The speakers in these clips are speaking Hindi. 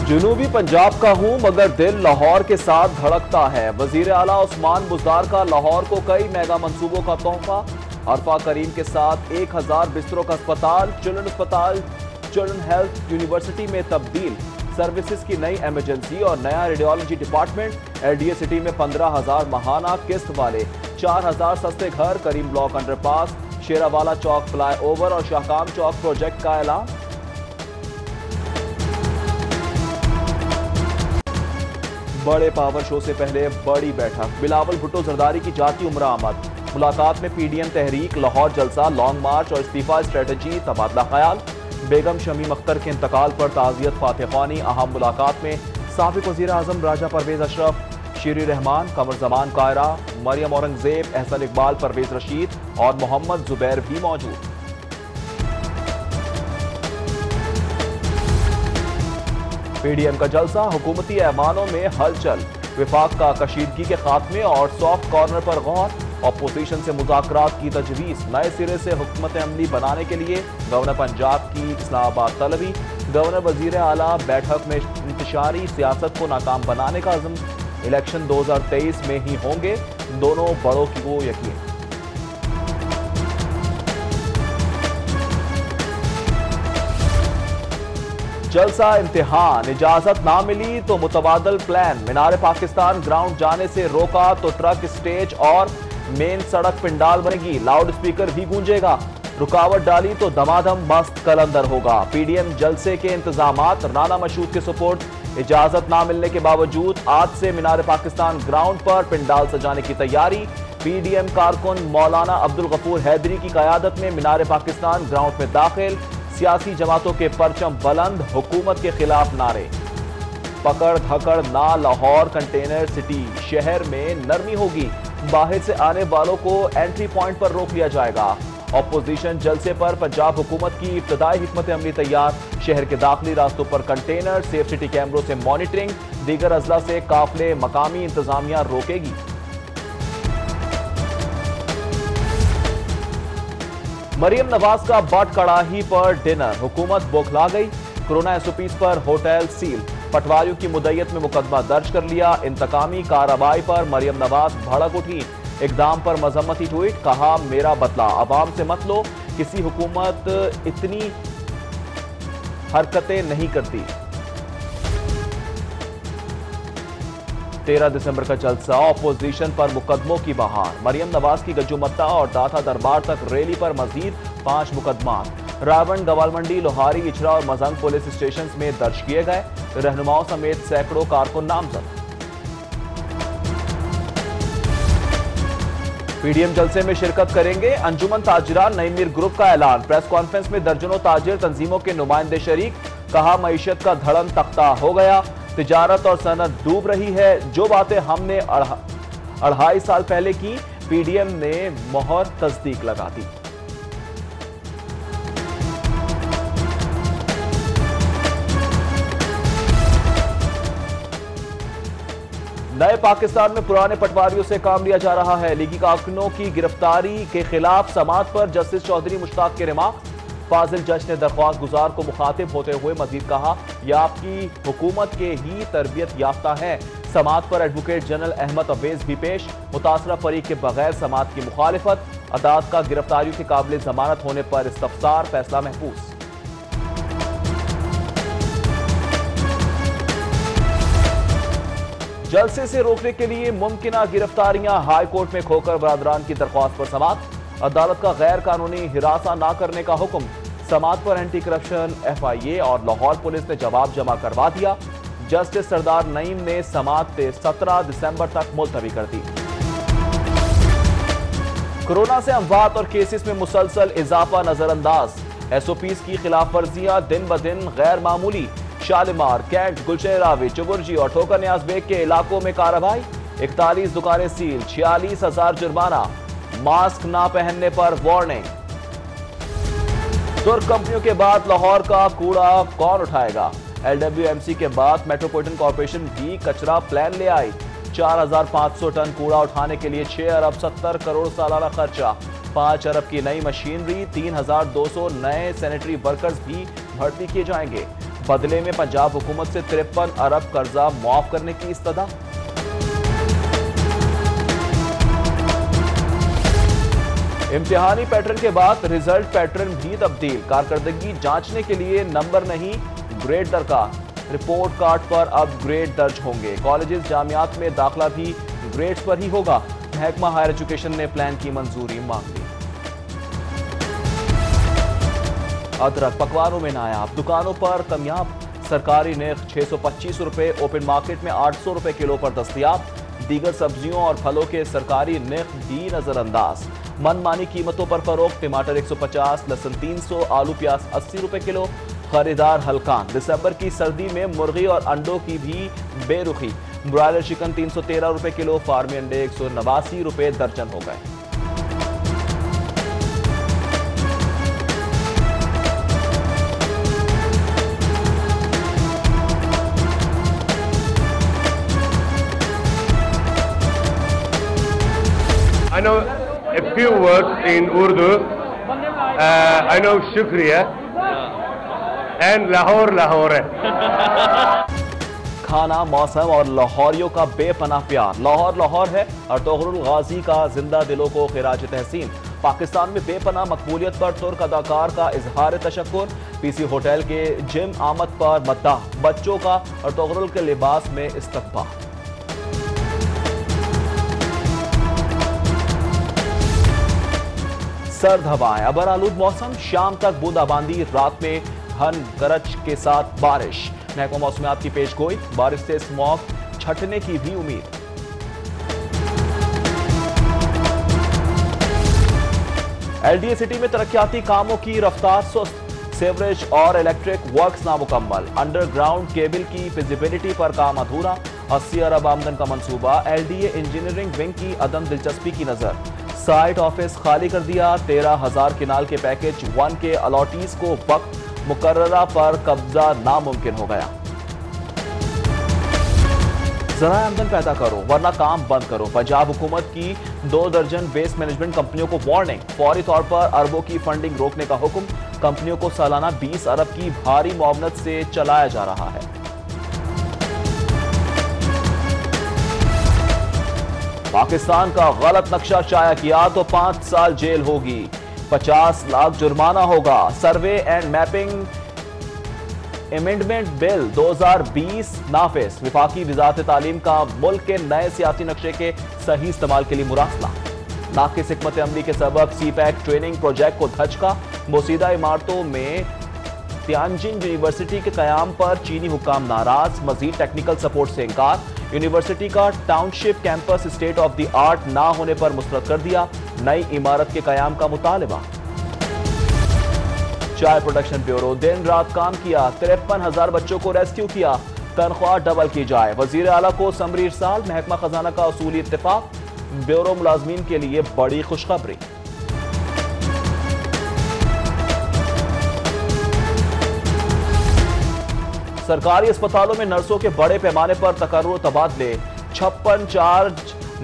जुनूबी पंजाब का हूं मगर दिल लाहौर के साथ धड़कता है। वजीर आला उस्मान बुज़दार का लाहौर को कई मेगा मंसूबों का तोहफा। अरफा करीम के साथ 1000 बिस्तरों का अस्पताल, चिल्ड्रन हेल्थ यूनिवर्सिटी में तब्दील, सर्विसेज की नई इमरजेंसी और नया रेडियोलॉजी डिपार्टमेंट। एलडीए सिटी में 15,000 महाना किस्त वाले, 4000 सस्ते घर, करीम ब्लॉक अंडरपास, शेरावाला चौक फ्लाई ओवर और शाहकाम चौक प्रोजेक्ट का ऐलान। बड़े पावर शो से पहले बड़ी बैठक, बिलावल भुट्टो जरदारी की जाती उम्र आमद। मुलाकात में पीडीएम तहरीक, लाहौर जलसा, लॉन्ग मार्च और इस्तीफा स्ट्रेटजी, तबादला ख्याल। बेगम शमीम अख्तर के इंतकाल पर ताज़ियत फातह ख्वानी। अहम मुलाकात में साबिक वज़ीर आज़म राजा परवेज अशरफ, शीरी रहमान, कमर जमान कायरा, मरियम औरंगजेब, एहसन इकबाल, परवेज रशीद और मोहम्मद जुबैर भी मौजूद। पीडीएम का जलसा, हुकूमती ऐवानों में हलचल, विफाक का कशीदगी के खात्मे और सॉफ्ट कॉर्नर पर गौर। अपोजिशन से मुज़ाकरात की तजवीज़, नए सिरे से हुकूमत अमली बनाने के लिए गवर्नर पंजाब की इस्लामाबाद तलबी। गवर्नर वजीर आला बैठक में इंतशारी सियासत को नाकाम बनाने का अज़्म, इलेक्शन 2023 में ही होंगे, दोनों बड़ों की वो यकीन। जलसा इम्तिहान, इजाजत ना मिली तो मुतबादल प्लान। मीनार पाकिस्तान ग्राउंड जाने से रोका तो ट्रक स्टेज और मेन सड़क पिंडाल बनेगी, लाउड स्पीकर भी गूंजेगा। रुकावट डाली तो दमादम मस्त कलंदर होगा। पीडीएम जलसे के इंतजामात राना मशहूद के सुपुर्द। इजाजत ना मिलने के बावजूद आज से मीनार पाकिस्तान ग्राउंड पर पिंडाल सजाने की तैयारी। पीडीएम कारकुन मौलाना अब्दुल गफूर हैदरी की कयादत में मीनार पाकिस्तान ग्राउंड में दाखिल। सियासी जमातों के परचम बुलंद, हुकूमत के खिलाफ नारे। पकड़ धकड़ ना, लाहौर कंटेनर सिटी, शहर में नरमी होगी, बाहर से आने वालों को एंट्री पॉइंट पर रोक लिया जाएगा। ऑपोजिशन जलसे पर पंजाब हुकूमत की इब्तदाई हिकमत अमली तैयार। शहर के दाखिली रास्तों पर कंटेनर, सेफ सिटी कैमरों से मॉनिटरिंग, दीगर अजला से काफिले मकामी इंतजामिया रोकेगी। मरियम नवाज का बट कड़ाही पर डिनर, हुकूमत बौखला गई। कोरोना एसओपीज पर होटल सील, पटवारियों की मुद्दत में मुकदमा दर्ज कर लिया। इंतकामी कार्रवाई पर मरियम नवाज भड़क उठी, इकदाम पर मजम्मती ट्वीट, कहा मेरा बदला अवाम से मत लो, किसी हुकूमत इतनी हरकतें नहीं करती। 13 दिसंबर का जलसा, ऑपोजिशन पर मुकदमों की बहार। मरियम नवाज की गज्जुमत्ता और दाता दरबार तक रैली पर मजीद 5 मुकदमा रावण, गवालमंडी, लोहारी, इचरा और मजंग पुलिस स्टेशन में दर्ज किए गए। रहनुमाओं समेत सैकड़ों कारकुन नामजद। पीडीएम जलसे में शिरकत करेंगे। अंजुमन ताजिरान नईम मीर ग्रुप का ऐलान। प्रेस कॉन्फ्रेंस में दर्जनों ताजिर तंजीमों के नुमाइंदे शरीक। कहा मईशत का धड़म तख्ता हो गया, तिजारत और सनत डूब रही है। जो बातें हमने 2.5 साल पहले की, पीडीएम ने मोहर तस्दीक लगा दी। नए पाकिस्तान में पुराने पटवारियों से काम लिया जा रहा है। लीगी कारकुनों की गिरफ्तारी के खिलाफ समाअत पर जस्टिस चौधरी मुश्ताक के रिमार्क्स। फाजिल जज ने दरख्वास्त गुजार को मुखातिब होते हुए मजीद कहा, यह आपकी हुकूमत के ही तरबियत याफ्ता है। समाअत पर एडवोकेट जनरल अहमद अवेज भी पेश। मुतासरा फरीक के बगैर समाअत की मुखालिफत। अदालत का गिरफ्तारियों के काबिल जमानत होने पर इस्तफसार, फैसला महफूज। जलसे से रोकने के लिए मुमकिना गिरफ्तारियां, हाई कोर्ट में खोकर बरादरान की दरख्वास्त पर समाअत। अदालत का गैर कानूनी हिरासा ना करने का हुक्म। समाअत पर एंटी करप्शन FIA और लाहौर पुलिस ने जवाब जमा करवा दिया। जस्टिस सरदार नईम ने समाअत 17 दिसंबर तक मुलतवी कर दी। कोरोना से अमवात और केसेस में मुसलसल इजाफा नजरअंदाज। SOPs की खिलाफ वर्जियां दिन ब दिन गैर मामूली। शालीमार, कैंट, गुलशन रावी, चुबुर्जी और ठोकर न्याज बेग के इलाकों में कार्रवाई। 41 दुकानें सील, 46,000 जुर्माना। मास्क ना पहनने पर वार्निंग। तुर्क कंपनियों के बाद लाहौर का कूड़ा कौन उठाएगा? LWMC के बाद मेट्रोपॉलिटन कॉर्पोरेशन भी कचरा प्लान ले आई। 4,500 टन कूड़ा उठाने के लिए 6 अरब 70 करोड़ सालाना खर्चा। 5 अरब की नई मशीनरी, 3,200 नए सैनिटरी वर्कर्स भी भर्ती किए जाएंगे। बदले में पंजाब हुकूमत से 53 अरब कर्जा मुआफ करने की इस्तदा। इम्तिहानी पैटर्न के बाद रिजल्ट पैटर्न भी तब्दील, कारकर्दगी जांचने के लिए नंबर नहीं ग्रेड दरकार। रिपोर्ट कार्ड पर अब ग्रेड दर्ज होंगे। कॉलेजेस जामियात में दाखिला भी ग्रेड्स पर ही होगा। महकमा हायर एजुकेशन ने प्लान की मंजूरी मांग ली। अदरक पकवानों में नायाब, दुकानों पर कमियाब। सरकारी निर्ख 625 रुपए, ओपन मार्केट में 800 रुपए किलो पर दस्तयाब। दीगर सब्जियों और फलों के सरकारी निर्ख भी नजरअंदाज। मनमानी कीमतों पर फरोख्त, टमाटर 150, लहसुन 300, आलू प्याज 80 रुपए किलो। खरीदार हलकान। दिसंबर की सर्दी में मुर्गी और अंडों की भी बेरुखी। ब्रॉयलर चिकन 313 रुपए किलो, फार्मी अंडे 189 रुपए दर्जन हो गए। I know a few words in Urdu. I know shukriya and Lahore Lahore. खाना, मौसम और लाहौरियों का बेपनाह प्यार। लाहौर लाहौर है। अर्तुगरुल गाजी का जिंदा दिलों को खिराज तहसीन। पाकिस्तान में बेपनाह मकबूलियत पर तुर्क अदाकार का इजहार तशक्कुर। पीसी होटल के जिम आमद पर मद्दाह। बच्चों का अर्तुगरुल के लिबास में इस्तकबाल। सर्द हवाएं, अबर आलूद मौसम, शाम तक बूंदाबांदी, रात में घन गरज के साथ बारिश। महकमा मौसमियात की पेशगोई, बारिश से स्मॉग छटने की भी उम्मीद। एलडीए सिटी में तरक्याती कामों की रफ्तार सुस्त। सेवरेज और इलेक्ट्रिक वर्क्स नामुकम्मल। अंडरग्राउंड केबल की फिजिबिलिटी पर काम अधूरा। 80 अरब आमदन का मंसूबा। एलडीए इंजीनियरिंग विंग की अदम दिलचस्पी की नजर। साइट ऑफिस खाली कर दिया। 13,000 किनाल के पैकेज 1 के अलॉटीज को वक्त मुकर्ररा पर कब्जा नामुमकिन हो गया। जरा आमदन पैदा करो वरना काम बंद करो। पंजाब हुकूमत की 2 दर्जन वेस्ट मैनेजमेंट कंपनियों को वार्निंग। फौरी तौर पर अरबों की फंडिंग रोकने का हुक्म। कंपनियों को सालाना 20 अरब की भारी मुआवनत से चलाया जा रहा है। पाकिस्तान का गलत नक्शा शाया किया तो 5 साल जेल होगी, 50 लाख जुर्माना होगा। Survey and mapping amendment bill 2020 नाफिज। विफाकी वजारत तालीम का मुल्क के नए सियासी नक्शे के सही इस्तेमाल के लिए मुरासला। नाकिस हिकमत अमली के सबब सीपैक ट्रेनिंग प्रोजेक्ट को धचका। बोसीदा इमारतों में तियानजिन यूनिवर्सिटी के कयाम पर चीनी हुक्काम नाराज। मजीद टेक्निकल सपोर्ट से इनकार। यूनिवर्सिटी का township campus state of the art ना होने पर मुस्तरद कर दिया। नई इमारत के कयाम का मुतालिबा। चाय प्रोडक्शन ब्यूरो दिन रात काम किया। 53,000 बच्चों को रेस्क्यू किया। तनख्वाह डबल की जाए। वजीर आला को समरी इरसाल। महकमा खजाना का उसूली इत्तेफाक। ब्यूरो मुलाजमीन के लिए बड़ी खुशखबरी। सरकारी अस्पतालों में नर्सों के बड़े पैमाने पर तकर्रुर तबादले। 56 चार्ज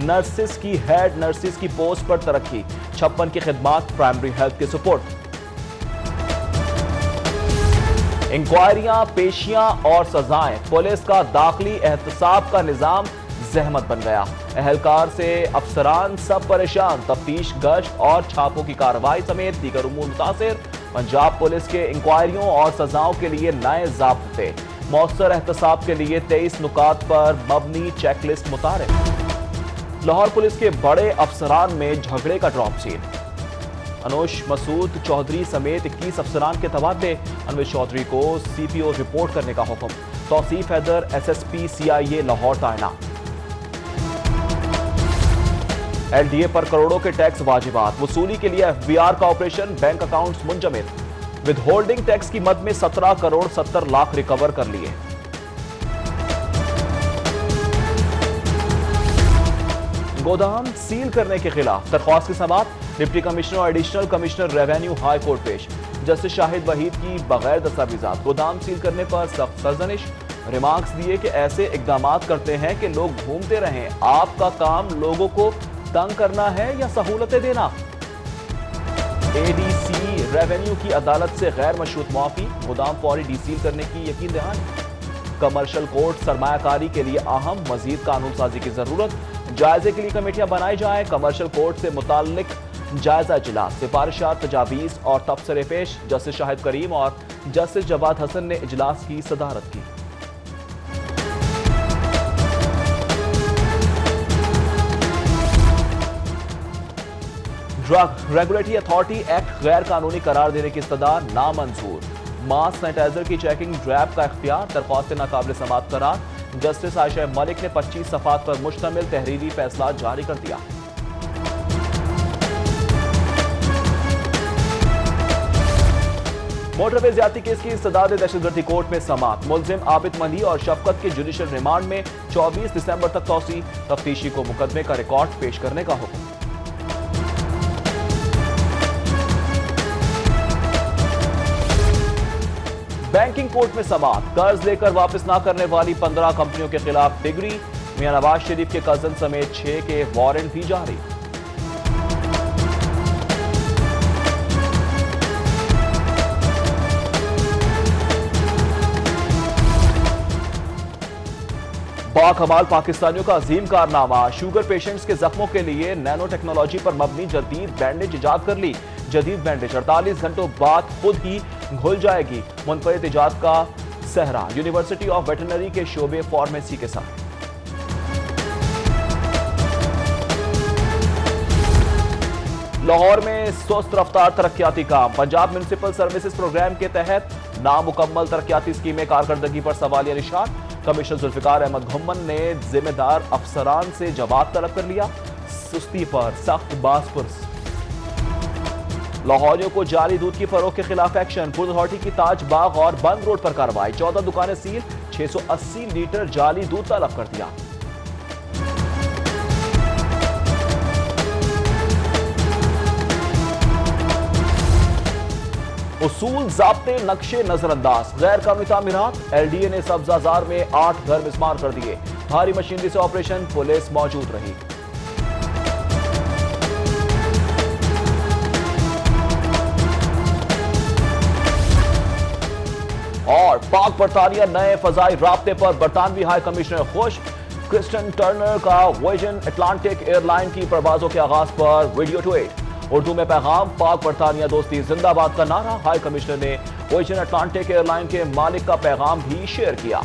नर्सिस की हेड नर्सिस की पोस्ट पर तरक्की। 56 की खिदमात प्राइमरी हेल्थ के सपोर्ट। इंक्वायरियां, पेशियां और सजाएं। पुलिस का दाखिली एहतसाब का निजाम जहमत बन गया। अहलकार से अफसरान सब परेशान। तफ्तीश, गश्त और छापों की कार्रवाई समेत दीगर उमूर मुतासिर। पंजाब पुलिस के इंक्वायरियों और सजाओं के लिए नए ज़ाब्ते। मौसर एहतसाब के लिए 23 नुकात पर मबनी चेकलिस्ट मुतारिफ। लाहौर पुलिस के बड़े अफसरान में झगड़े का ड्रॉप सीन। अनुश मसूद चौधरी समेत 21 अफसरान के तबादले। अनुश चौधरी को सीपीओ रिपोर्ट करने का हुक्म। तौसीफ हैदर एसएसपी सीआईए लाहौर तैनात। एलडीए पर करोड़ों के टैक्स वाजिबात। वसूली के लिए एफबीआर का ऑपरेशन। बैंक अकाउंट्स मुंजमद। विदहोल्डिंग टैक्स की मद में 17 करोड़ 70 लाख रिकवर कर लिए। गोदाम सील करने के खिलाफ दरख्वास्त की समाअत। डिप्टी कमिश्नर और additional commissioner revenue high court पेश। जस्टिस शाहिद वहीद की बगैर दस्तावेजात गोदाम सील करने पर सख्त सरजनिश। रिमार्क्स दिए कि ऐसे इकदाम करते हैं कि लोग घूमते रहें। आपका काम लोगों को तंग करना है या सहूलतें देना। एडीसी रेवेन्यू की अदालत से गैर मशरूत माफी, गोदाम फौरी डीसील करने की यकीन दहानी। कमर्शियल कोर्ट सरमायाकारी के लिए अहम, मजीद कानून साजी की जरूरत, जायजे के लिए कमेटियां बनाई जाए। कमर्शियल कोर्ट से मुताल्लिक जायजा इजलास, सिफारिशात, तजावीज और तबसरे पेश। जस्टिस शाहिद करीम और जस्टिस जवाद हसन ने इजलास की सदारत की। ड्रग रेगुलेटरी अथॉरिटी एक्ट गैर कानूनी करार देने की इस्तदा नामंजूर। मास्क सैनिटाइजर की चेकिंग ड्रैब का इख्तियार, दरख्वास्त नाकाबिल समात करार। जस्टिस आयशा मलिक ने 25 सफात पर मुश्तमिल तहरीरी फैसला जारी कर दिया। मोटरवे ज्यादती केस की इस्तदाद दहशतगर्दी कोर्ट में समात। मुलजिम आबिद मनी और शफकत के जुडिशल रिमांड में 24 दिसंबर तक तौसी। तफ्तीशी को मुकदमे का रिकॉर्ड पेश करने का हुक्म। बैंकिंग कोर्ट में समात। कर्ज लेकर वापस ना करने वाली 15 कंपनियों के खिलाफ डिग्री। मियां नवाज शरीफ के कजन समेत 6 के वारंट भी जारी। बाकमाल पाकिस्तानियों का अजीम कारनामा, शुगर पेशेंट्स के जख्मों के लिए नैनो टेक्नोलॉजी पर मबनी जदीद बैंडेज इजाद कर ली। जदीद बैंडेज 48 घंटों बाद खुद ही घुल जाएगी। मुनफरिद इजाद का सहरा यूनिवर्सिटी ऑफ वेटरनरी के शोबे फार्मेसी के साथ। लाहौर में सुस्त रफ्तार तरक्याती काम। पंजाब म्युनिसिपल सर्विसेज प्रोग्राम के तहत नामुकम्मल तरक्याती स्कीमें कारकर्दगी पर सवालिया निशान। कमिश्नर जुल्फिकार अहमद घुम्मन ने जिम्मेदार अफसरान से जवाब तलब कर लिया। सुस्ती पर सख्त बासपुरस। लाहौरियों को जाली दूध की फरोख्त के खिलाफ एक्शन। फूड अथॉरिटी की ताज बाग और बंद रोड पर कार्रवाई। 14 दुकानें सील, 680 लीटर जाली दूध तलब कर दिया। उसूल, ज़ाब्ते, नक्शे नजरअंदाज। गैर कानूनी तामीरात। एलडीए ने सब्जाजार में 8 घर मिस्मार कर दिए। भारी मशीनरी से ऑपरेशन, पुलिस मौजूद रही। और पाक बरतानिया नए फजाई राब्ते पर बरतानवी हाई कमिश्नर खुश। क्रिस्टन टर्नर का वर्जिन अटलांटिक एयरलाइन की परवाजों के आगाज पर वीडियो ट्वीट। उर्दू में पैगाम, पाक बरतानिया दोस्ती जिंदाबाद का नारा। हाई कमिश्नर ने वर्जिन अटलांटिक एयरलाइन के मालिक का पैगाम भी शेयर किया।